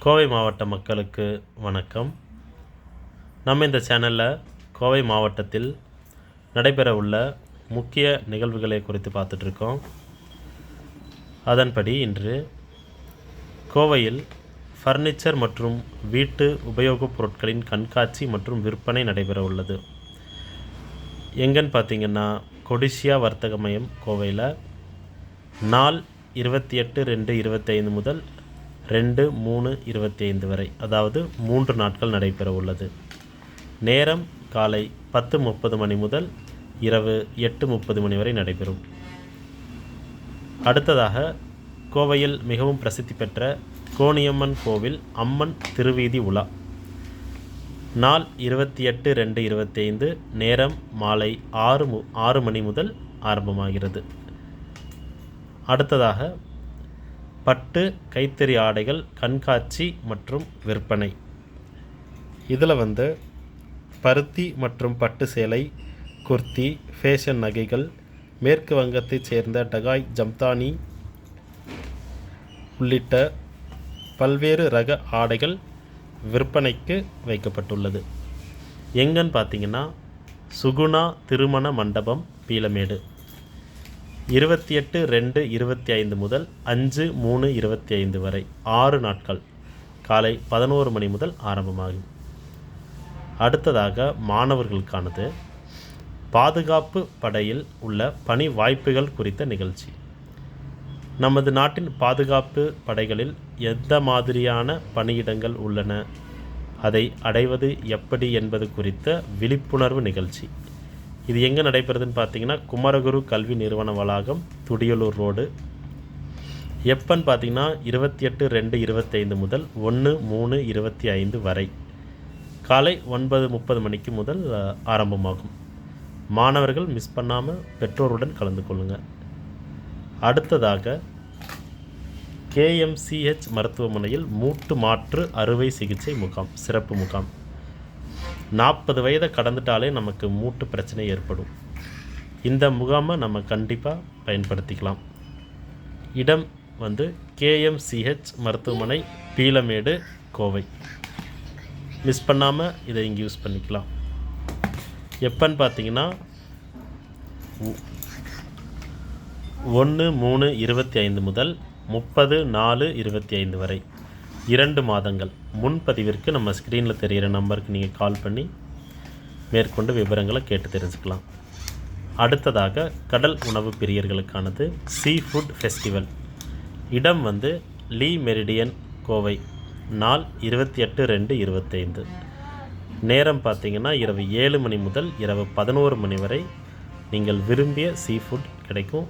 கோவை மாவட்ட மக்களுக்கு வணக்கம். நம்ம இந்த சேனலில் கோவை மாவட்டத்தில் நடைபெற உள்ள முக்கிய நிகழ்வுகளை குறித்து பார்த்துட்ருக்கோம். அதன்படி இன்று கோவையில் ஃபர்னிச்சர் மற்றும் வீட்டு உபயோகப் பொருட்களின் கண்காட்சி மற்றும் விற்பனை நடைபெற உள்ளது. எங்கன்னு பார்த்திங்கன்னா கொடிசியா வர்த்தக மையம் கோவையில் நாள் 28/2/25 முதல் 2/3/25 வரை, அதாவது 3 நாட்கள் நடைபெற உள்ளது. நேரம் காலை 10:30 மணி முதல் இரவு 8:30 மணி வரை நடைபெறும். அடுத்ததாக கோவையில் மிகவும் பிரசித்தி பெற்ற கோணியம்மன் கோவில் அம்மன் திருவீதி உலா நாள் 28/2/25, நேரம் மாலை 6 மணி முதல் ஆரம்பமாகிறது. அடுத்ததாக பட்டு கைத்தறி ஆடைகள் கண்காட்சி மற்றும் விற்பனை. இதில் பருத்தி மற்றும் பட்டு சேலை, குர்த்தி, ஃபேஷன் நகைகள், மேற்கு வங்கத்தைச் சேர்ந்த டகாய் ஜம்தானி உள்ளிட்ட பல்வேறு ரக ஆடைகள் விற்பனைக்கு வைக்கப்பட்டுள்ளது. எங்கன்னு பார்த்திங்கன்னா சுகுணா திருமண மண்டபம், பீளமேடு. 28/2/25 முதல் 5/3/25 வரை 6 நாட்கள் காலை 11 மணி முதல் ஆரம்பமாகும். அடுத்ததாக மாணவர்களுக்கானது பாதுகாப்பு படையில் உள்ள பணி வாய்ப்புகள் குறித்த நிகழ்ச்சி. நமது நாட்டின் பாதுகாப்பு படைகளில் எந்த மாதிரியான பணியிடங்கள் உள்ளன, அதை அடைவது எப்படி என்பது குறித்த விழிப்புணர்வு நிகழ்ச்சி. இது எங்கே நடைபெறுதுன்னு பார்த்தீங்கன்னா குமரகுரு கல்வி நிறுவன வளாகம், துடியலூர் ரோடு. எப்பன்னு பார்த்தீங்கன்னா 28/2/25 முதல் 1/3/25 வரை காலை 9:30 மணிக்கு முதல் ஆரம்பமாகும். மாணவர்கள் மிஸ் பண்ணாமல் பெற்றோருடன் கலந்து கொள்ளுங்கள். அடுத்ததாக KMCH மருத்துவமனையில் மூட்டு மாற்று அறுவை சிகிச்சை முகாம், சிறப்பு முகாம். 40 வயதை கடந்துட்டாலே நமக்கு மூட்டு பிரச்சனை ஏற்படும். இந்த முகாமை நம்ம கண்டிப்பாக பயன்படுத்திக்கலாம். இடம் KMCH மருத்துவமனை, பீளமேடு, கோவை. மிஸ் பண்ணாமல் இதை இங்கே யூஸ் பண்ணிக்கலாம். எப்பன்னு பார்த்தீங்கன்னா 1/3/25 முதல் 30/4/25 வரை 2 மாதங்கள். முன்பதிவிற்கு நம்ம ஸ்க்ரீனில் தெரிகிற நம்பருக்கு நீங்கள் கால் பண்ணி மேற்கொண்டு விவரங்களை கேட்டு தெரிஞ்சுக்கலாம். அடுத்ததாக கடல் உணவு பிரியர்களுக்கானது சீ ஃபுட் ஃபெஸ்டிவல். இடம் லீ மெரிடியன், கோவை. நாள் 28/2/25. நேரம் பார்த்திங்கன்னா இரவு 7 மணி முதல் இரவு 11 மணி வரை நீங்கள் விரும்பிய சீ ஃபுட் கிடைக்கும்.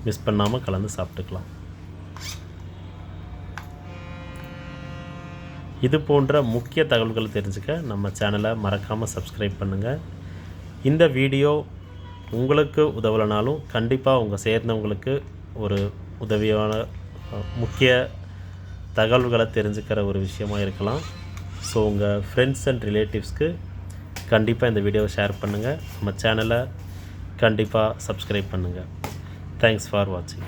மிஸ் பண்ணாமல் கலந்து சாப்பிட்டுக்கலாம். இது போன்ற முக்கிய தகவல்களை தெரிஞ்சுக்க நம்ம சேனலை மறக்காமல் சப்ஸ்கிரைப் பண்ணுங்கள். இந்த வீடியோ உங்களுக்கு உதவலைனாலும் கண்டிப்பாக உங்கள் சேர்ந்தவங்களுக்கு ஒரு உதவியான முக்கிய தகவல்களை தெரிஞ்சுக்கிற ஒரு விஷயமாக இருக்கலாம். ஸோ உங்கள் ஃப்ரெண்ட்ஸ் அண்ட் ரிலேட்டிவ்ஸ்க்கு கண்டிப்பாக இந்த வீடியோவை ஷேர் பண்ணுங்கள். நம்ம சேனலை கண்டிப்பாக சப்ஸ்கிரைப் பண்ணுங்கள். தேங்க்ஸ் ஃபார் வாட்சிங்.